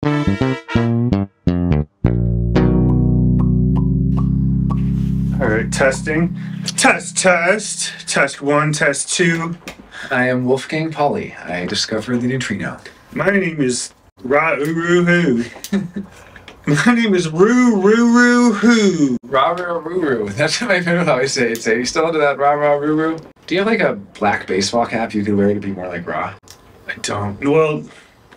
Alright, testing. Test 1, test 2. I am Wolfgang Pauli. I discovered the neutrino. My name is Ra-uru-hoo. My name is Roo-roo-roo-hoo. Ra-ra-roo-roo. That's what my parents always say. Are you still into that ra-ra-roo-roo? Do you have like a black baseball cap you could wear to be more like Ra? I don't. Well,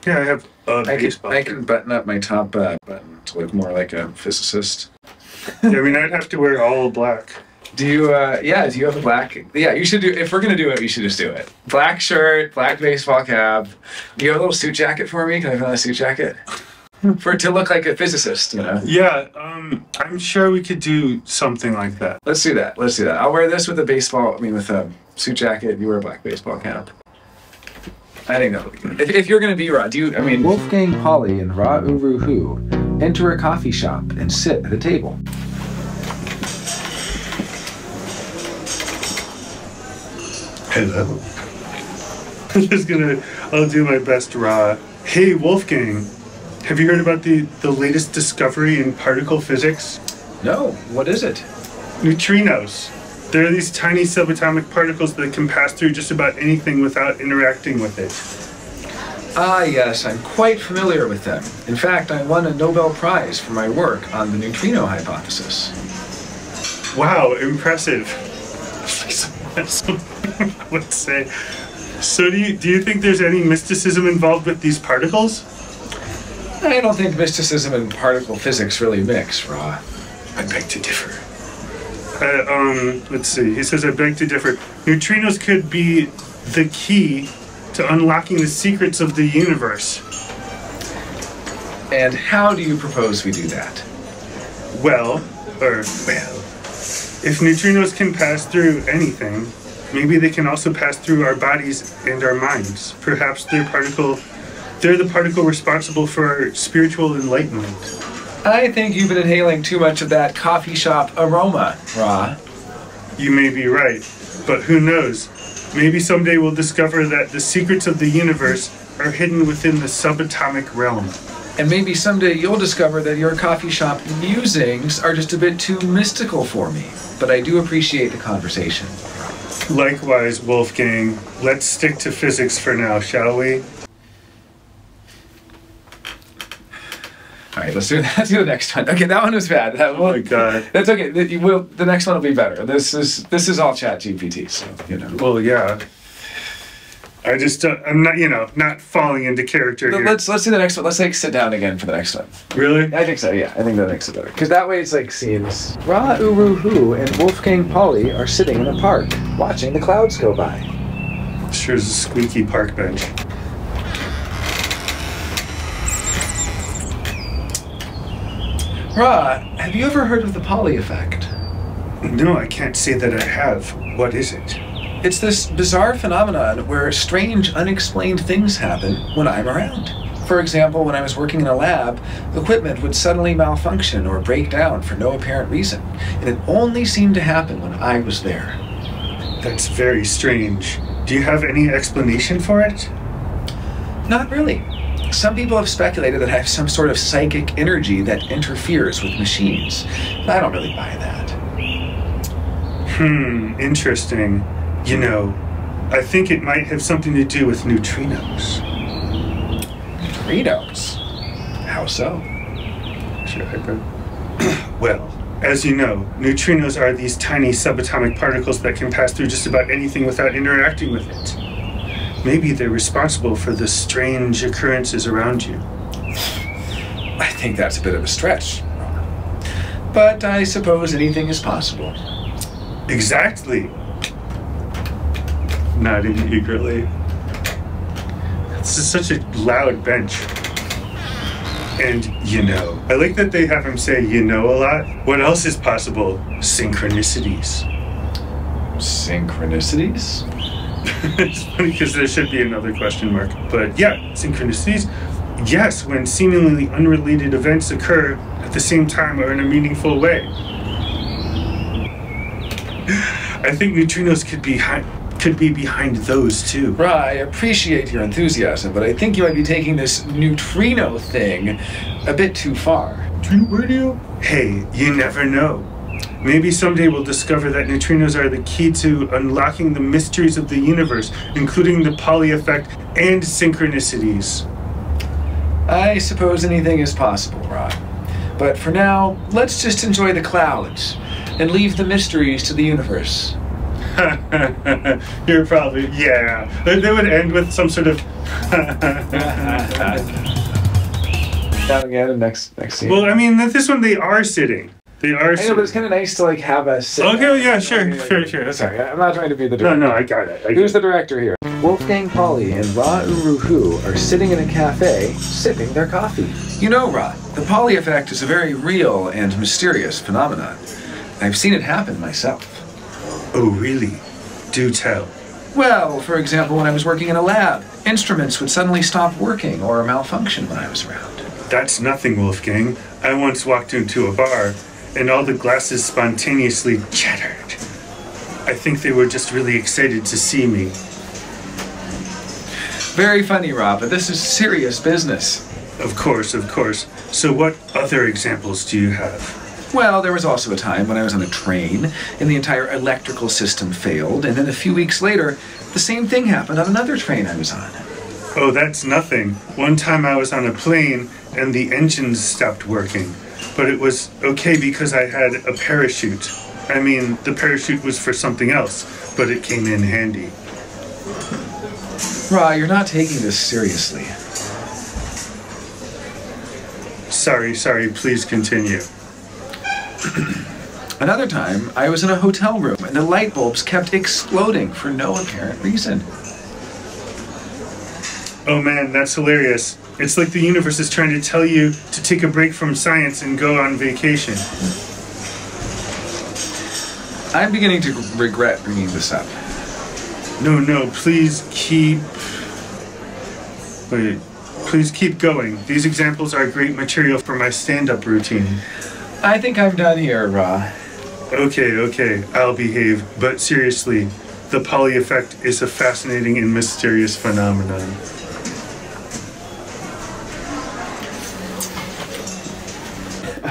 yeah, I have a baseball I can button up my top button to look more like a physicist. I mean, I'd have to wear all black. Do you, do you have a black? Yeah, you should do, if we're gonna do it, we should just do it. Black shirt, black baseball cap. Do you have a little suit jacket for me? Can I find a suit jacket? For it to look like a physicist, you know? Yeah, I'm sure we could do something like that. Let's do that. I'll wear this with a with a suit jacket. You wear a black baseball cap. I think that'll be good. If you're gonna be Ra, Wolfgang Pauli and Ra-uru-hoo enter a coffee shop and sit at a table. Hello. I'll do my best Ra. Hey, Wolfgang. Have you heard about the latest discovery in particle physics? No, what is it? Neutrinos. There are these tiny subatomic particles that can pass through just about anything without interacting with it. Ah, yes, I'm quite familiar with them. In fact, I won a Nobel Prize for my work on the neutrino hypothesis. Wow, impressive. Let's say. So do you think there's any mysticism involved with these particles? I don't think mysticism and particle physics really mix, Ra. I beg to differ. Let's see. He says, I beg to differ. Neutrinos could be the key to unlocking the secrets of the universe. And how do you propose we do that? Well, if neutrinos can pass through anything, maybe they can also pass through our bodies and our minds. Perhaps they're the particle responsible for our spiritual enlightenment. I think you've been inhaling too much of that coffee shop aroma, Ra. You may be right, but who knows? Maybe someday we'll discover that the secrets of the universe are hidden within the subatomic realm. And maybe someday you'll discover that your coffee shop musings are just a bit too mystical for me. But I do appreciate the conversation. Likewise, Wolfgang. Let's stick to physics for now, shall we? All right, let's do the next one. Okay, that one was bad. Oh my God. That's okay. The next one will be better. This is all ChatGPT, so you know. Well, yeah. I just I'm not falling into character here. Let's do the next one. Let's sit down again for the next one. Really? I think so. Yeah, I think that makes it better because that way it's like scenes. Ra-uru-hoo and Wolfgang Pauli are sitting in a park watching the clouds go by. Sure is a squeaky park bench. Ra, have you ever heard of the Pauli effect? No, I can't say that I have. What is it? It's this bizarre phenomenon where strange, unexplained things happen when I'm around. For example, when I was working in a lab, equipment would suddenly malfunction or break down for no apparent reason, and it only seemed to happen when I was there. That's very strange. Do you have any explanation for it? Not really. Some people have speculated that I have some sort of psychic energy that interferes with machines, but I don't really buy that. Interesting. You know, I think it might have something to do with neutrinos. Neutrinos? How so? Sure, well, as you know, neutrinos are these tiny subatomic particles that can pass through just about anything without interacting with it. Maybe they're responsible for the strange occurrences around you. I think that's a bit of a stretch. But I suppose anything is possible. Exactly. Nodding eagerly. This is such a loud bench. And I like that they have him say a lot. What else is possible? Synchronicities. Synchronicities? It's funny because there should be another question mark. But yeah, synchronicities. Yes, when seemingly unrelated events occur at the same time or in a meaningful way. I think neutrinos could be could be behind those too. Ra, I appreciate your enthusiasm, but I think you might be taking this neutrino thing a bit too far. Neutrino radio? Hey, you never know. Maybe someday we'll discover that neutrinos are the key to unlocking the mysteries of the universe, including the Pauli effect and synchronicities. I suppose anything is possible, Ra. But for now, let's just enjoy the clouds and leave the mysteries to the universe. You're probably, yeah. They would end with some sort of... Down again, next scene. Well, I mean, this one they are sitting. They are. I know, but it's kind of nice to like have us sit. Okay, yeah, sure. Sorry, I'm not trying to be the director. No, I got it. Who's the director here? Wolfgang Pauli and Ra Uruhu are sitting in a cafe, sipping their coffee. You know, Ra, the Pauli effect is a very real and mysterious phenomenon. I've seen it happen myself. Oh, really? Do tell. Well, for example, when I was working in a lab, instruments would suddenly stop working or malfunction when I was around. That's nothing, Wolfgang. I once walked into a bar, and all the glasses spontaneously chattered. I think they were just really excited to see me. Very funny, Rob, but this is serious business. Of course. So what other examples do you have? Well, there was also a time when I was on a train, and the entire electrical system failed, and then a few weeks later, the same thing happened on another train I was on. Oh, that's nothing. One time I was on a plane, and the engines stopped working. But it was okay because I had a parachute. I mean, the parachute was for something else, but it came in handy. Ra, you're not taking this seriously. Sorry, please continue. Another time, I was in a hotel room and the light bulbs kept exploding for no apparent reason. Oh man, that's hilarious. It's like the universe is trying to tell you to take a break from science and go on vacation. I'm beginning to regret bringing this up. No, please keep going. These examples are great material for my stand-up routine. I think I'm done here, Ra. Okay, I'll behave. But seriously, the Pauli effect is a fascinating and mysterious phenomenon.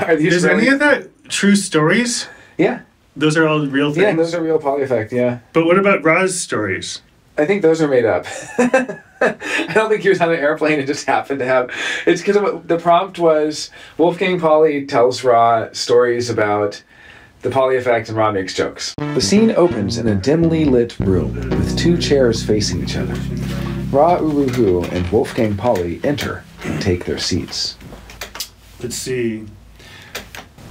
Are these Is any of that true stories? Yeah. Those are all real things? Yeah, those are real Pauli effect, yeah. But what about Ra's stories? I think those are made up. I don't think he was on an airplane and just happened to have... It's because the prompt was Wolfgang Pauli tells Ra stories about the Pauli effect and Ra makes jokes. The scene opens in a dimly lit room with two chairs facing each other. Ra Uruhu and Wolfgang Pauli enter and take their seats. Let's see.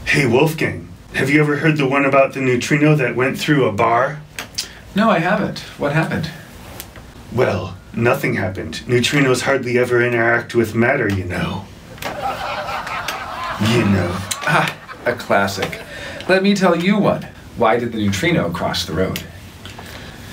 Hey, Wolfgang, have you ever heard the one about the neutrino that went through a bar? No, I haven't. What happened? Well, nothing happened. Neutrinos hardly ever interact with matter, you know. Ah, a classic. Let me tell you one. Why did the neutrino cross the road?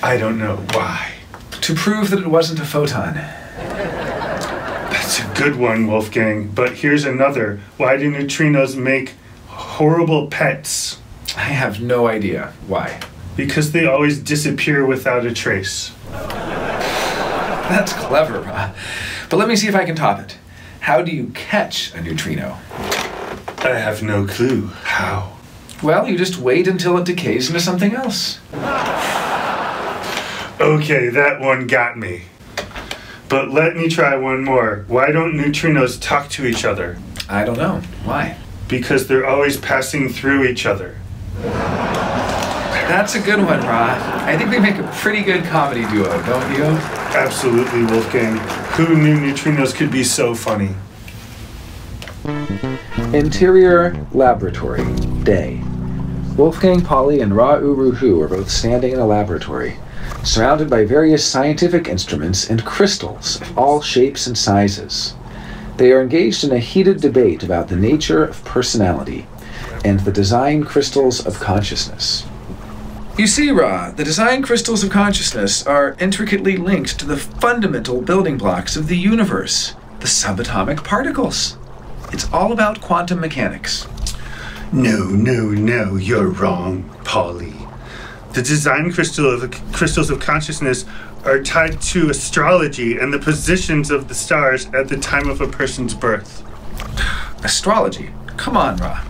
I don't know. Why? To prove that it wasn't a photon. That's a good one, Wolfgang. But here's another. Why do neutrinos make horrible pets? I have no idea. Why? Because they always disappear without a trace. That's clever, Ra. But let me see if I can top it. How do you catch a neutrino? I have no clue. How? Well, you just wait until it decays into something else. Okay, that one got me. But let me try one more. Why don't neutrinos talk to each other? I don't know. Why? Because they're always passing through each other. That's a good one, Ra. I think we make a pretty good comedy duo, don't you? Absolutely, Wolfgang. Who knew neutrinos could be so funny? Interior laboratory. Day. Wolfgang Pauli and Ra Uruhu are both standing in a laboratory, surrounded by various scientific instruments and crystals of all shapes and sizes. They are engaged in a heated debate about the nature of personality and the design crystals of consciousness. You see, Ra, the design crystals of consciousness are intricately linked to the fundamental building blocks of the universe, the subatomic particles. It's all about quantum mechanics. No, you're wrong, Pauli. The design crystals of consciousness are tied to astrology and the positions of the stars at the time of a person's birth. Astrology? Come on, Ra.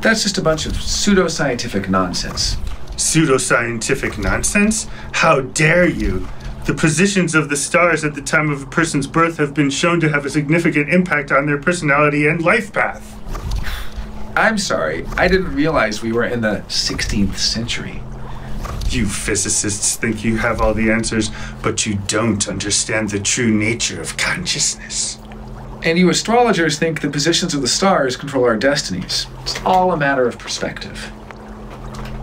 That's just a bunch of pseudoscientific nonsense. Pseudoscientific nonsense? How dare you? The positions of the stars at the time of a person's birth have been shown to have a significant impact on their personality and life path. I'm sorry, I didn't realize we were in the 16th century. You physicists think you have all the answers, but you don't understand the true nature of consciousness. And you astrologers think the positions of the stars control our destinies. It's all a matter of perspective.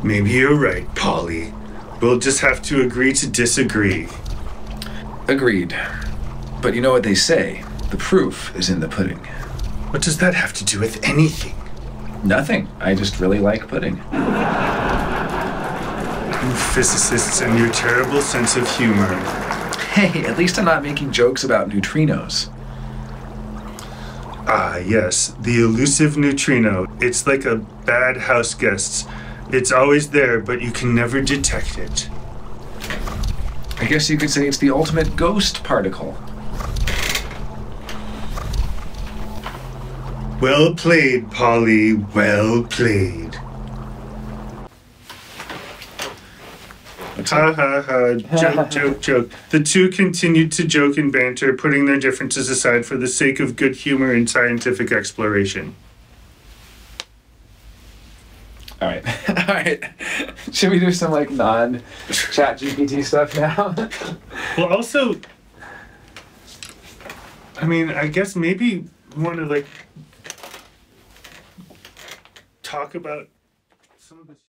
Maybe you're right, Pauli. We'll just have to agree to disagree. Agreed. But you know what they say, the proof is in the pudding. What does that have to do with anything? Nothing. I just really like pudding. You physicists and your terrible sense of humor. Hey, at least I'm not making jokes about neutrinos. Ah, yes, the elusive neutrino. It's like a bad house guest. It's always there, but you can never detect it. I guess you could say it's the ultimate ghost particle. Well played, Pauli. Well played. Ha ha ha. Joke, joke, joke. The two continued to joke and banter, putting their differences aside for the sake of good humor and scientific exploration. All right. All right. Should we do some like non-ChatGPT stuff now? Well, also, I mean, I guess maybe we want to like talk about some of the